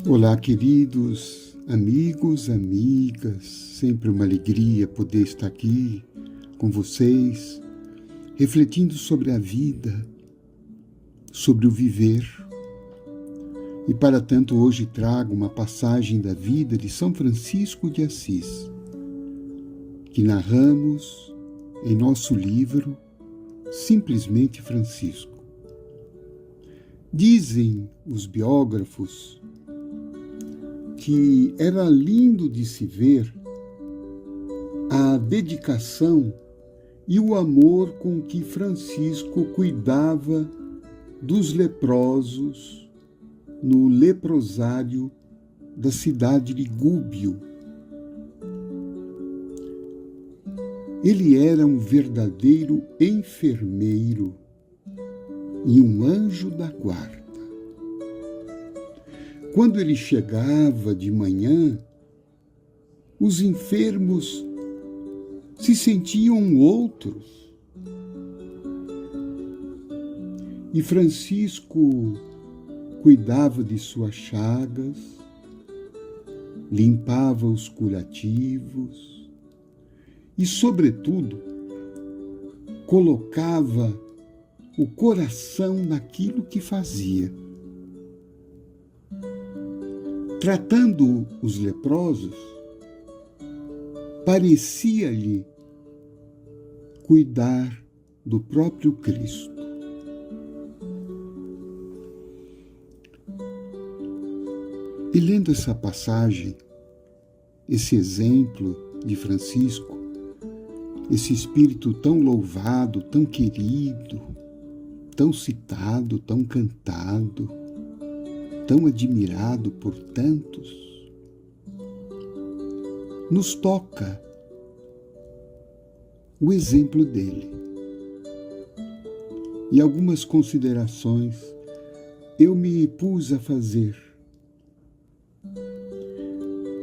Olá, queridos amigos, amigas, sempre uma alegria poder estar aqui com vocês, refletindo sobre a vida, sobre o viver. E para tanto hoje trago uma passagem da vida de São Francisco de Assis, que narramos em nosso livro Simplesmente Francisco. Dizem os biógrafos que era lindo de se ver a dedicação e o amor com que Francisco cuidava dos leprosos no leprosário da cidade de Gúbio. Ele era um verdadeiro enfermeiro e um anjo da guarda. Quando ele chegava de manhã, os enfermos se sentiam outros. E Francisco cuidava de suas chagas, limpava os curativos e, sobretudo, colocava o coração naquilo que fazia. Tratando os leprosos, parecia-lhe cuidar do próprio Cristo. E lendo essa passagem, esse exemplo de Francisco, esse espírito tão louvado, tão querido, tão citado, tão cantado, tão admirado por tantos, nos toca o exemplo dele. E algumas considerações eu me pus a fazer.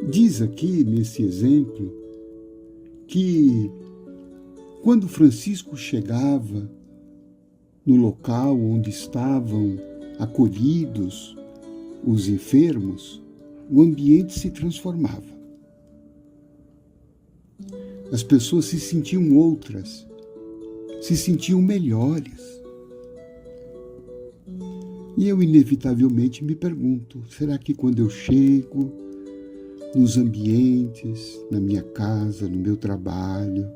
Diz aqui nesse exemplo que quando Francisco chegava no local onde estavam acolhidos os enfermos, o ambiente se transformava. As pessoas se sentiam outras, se sentiam melhores. E eu inevitavelmente me pergunto, será que quando eu chego nos ambientes, na minha casa, no meu trabalho,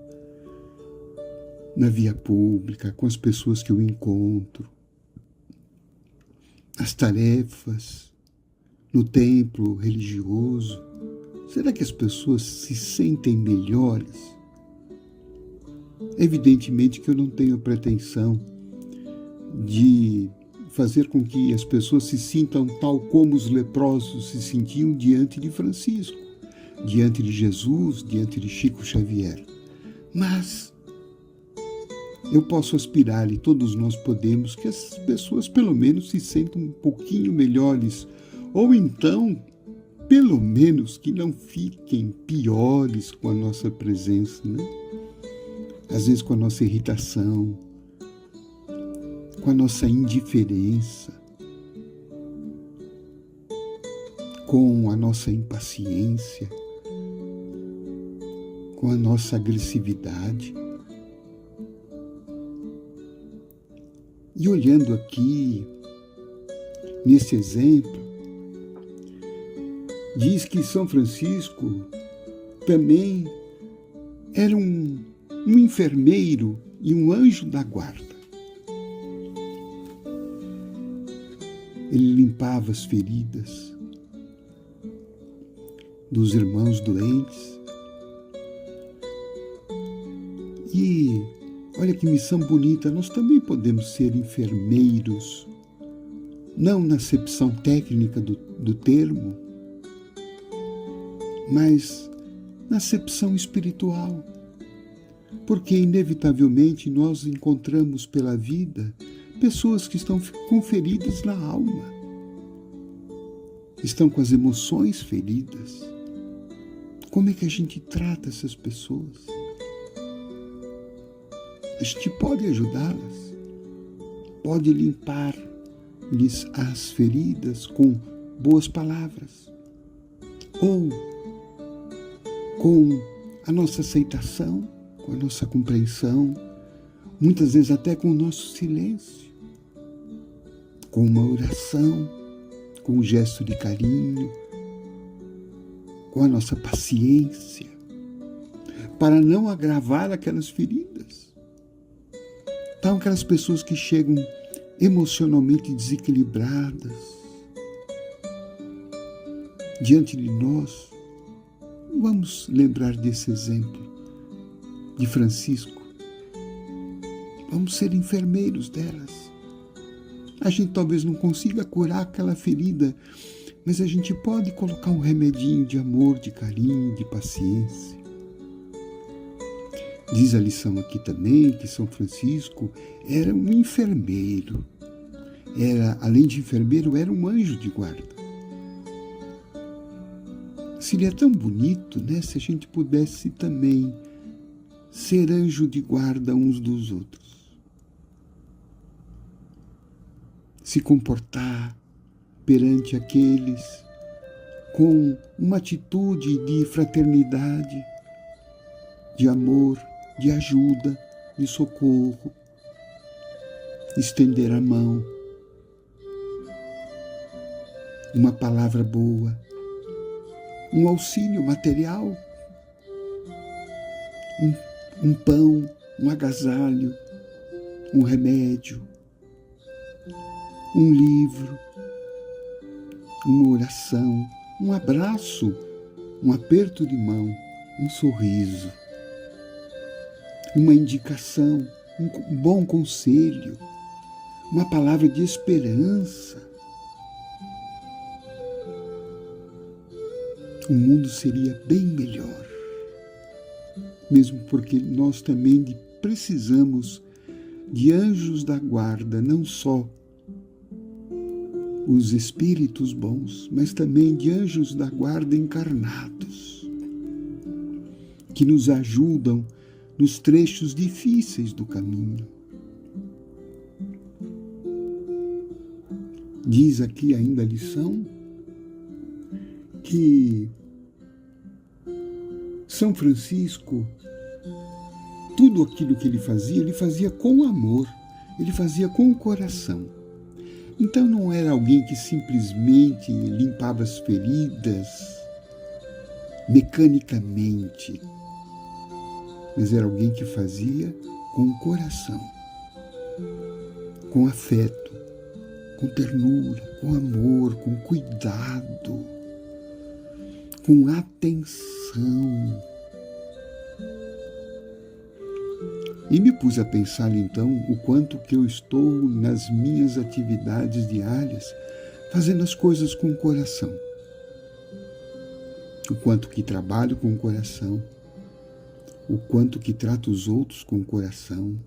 na via pública, com as pessoas que eu encontro, as tarefas, no templo religioso, será que as pessoas se sentem melhores? Evidentemente que eu não tenho pretensão de fazer com que as pessoas se sintam tal como os leprosos se sentiam diante de Francisco, diante de Jesus, diante de Chico Xavier. Mas eu posso aspirar, e todos nós podemos, que as pessoas pelo menos se sentam um pouquinho melhores, ou então, pelo menos, que não fiquem piores com a nossa presença, né? Às vezes com a nossa irritação, com a nossa indiferença, com a nossa impaciência, com a nossa agressividade. E olhando aqui, nesse exemplo, diz que São Francisco também era um enfermeiro e um anjo da guarda. Ele limpava as feridas dos irmãos doentes. E olha que missão bonita, nós também podemos ser enfermeiros, não na acepção técnica do termo, mas na acepção espiritual. Porque, inevitavelmente, nós encontramos pela vida pessoas que estão com feridas na alma, estão com as emoções feridas. Como é que a gente trata essas pessoas? A gente pode ajudá-las, pode limpar-lhes as feridas com boas palavras, ou com a nossa aceitação, com a nossa compreensão, muitas vezes até com o nosso silêncio, com uma oração, com um gesto de carinho, com a nossa paciência, para não agravar aquelas feridas. Então, aquelas pessoas que chegam emocionalmente desequilibradas diante de nós, vamos lembrar desse exemplo de Francisco. Vamos ser enfermeiros delas. A gente talvez não consiga curar aquela ferida, mas a gente pode colocar um remedinho de amor, de carinho, de paciência. Diz a lição aqui também que São Francisco era um enfermeiro. Além de enfermeiro, era um anjo de guarda. Seria tão bonito, né, se a gente pudesse também ser anjo de guarda uns dos outros. Se comportar perante aqueles com uma atitude de fraternidade, de amor, de ajuda, de socorro, estender a mão, uma palavra boa, um auxílio material, um pão, um agasalho, um remédio, um livro, uma oração, um abraço, um aperto de mão, um sorriso, uma indicação, um bom conselho, uma palavra de esperança. O mundo seria bem melhor, mesmo porque nós também precisamos de anjos da guarda, não só os espíritos bons, mas também de anjos da guarda encarnados, que nos ajudam nos trechos difíceis do caminho. Diz aqui ainda a lição que São Francisco, tudo aquilo que ele fazia com amor, ele fazia com o coração. Então não era alguém que simplesmente limpava as feridas mecanicamente, mas era alguém que fazia com o coração, com afeto, com ternura, com amor, com cuidado, com atenção. E me pus a pensar então o quanto que eu estou nas minhas atividades diárias fazendo as coisas com o coração. O quanto que trabalho com o coração, o quanto que trato os outros com o coração,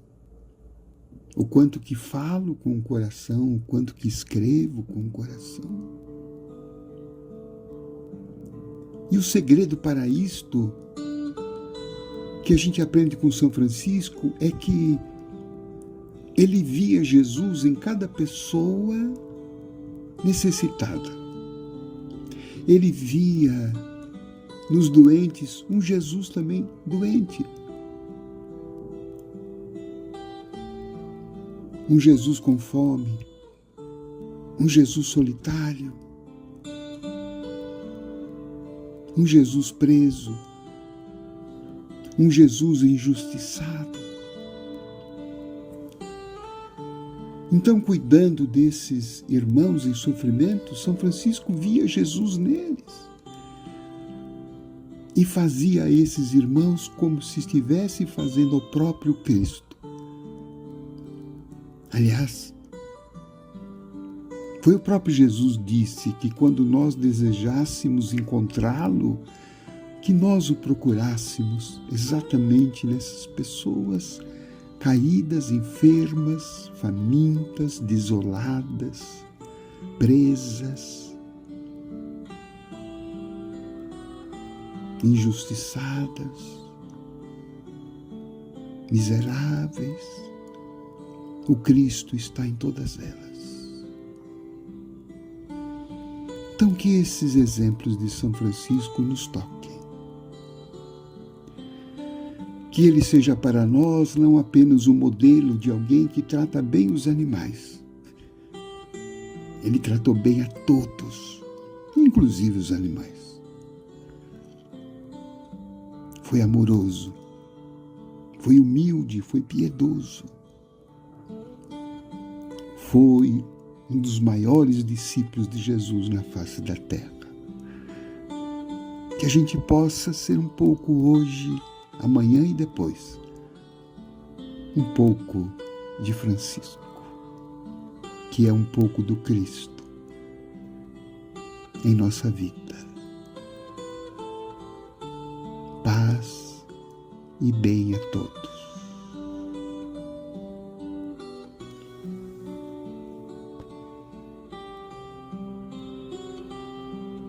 o quanto que falo com o coração, o quanto que escrevo com o coração. E o segredo para isto que a gente aprende com São Francisco é que ele via Jesus em cada pessoa necessitada. Ele via nos doentes um Jesus também doente. Um Jesus com fome, um Jesus solitário, um Jesus preso, um Jesus injustiçado. Então, cuidando desses irmãos em sofrimento, São Francisco via Jesus neles e fazia a esses irmãos como se estivesse fazendo ao próprio Cristo. Aliás, foi o próprio Jesus que disse que quando nós desejássemos encontrá-lo, que nós o procurássemos exatamente nessas pessoas caídas, enfermas, famintas, desoladas, presas, injustiçadas, miseráveis. O Cristo está em todas elas. Então, que esses exemplos de São Francisco nos toquem. Que ele seja para nós não apenas um modelo de alguém que trata bem os animais. Ele tratou bem a todos, inclusive os animais. Foi amoroso, foi humilde, foi piedoso. Foi um dos maiores discípulos de Jesus na face da terra. Que a gente possa ser um pouco hoje, amanhã e depois, um pouco de Francisco, que é um pouco do Cristo em nossa vida. Paz e bem a todos.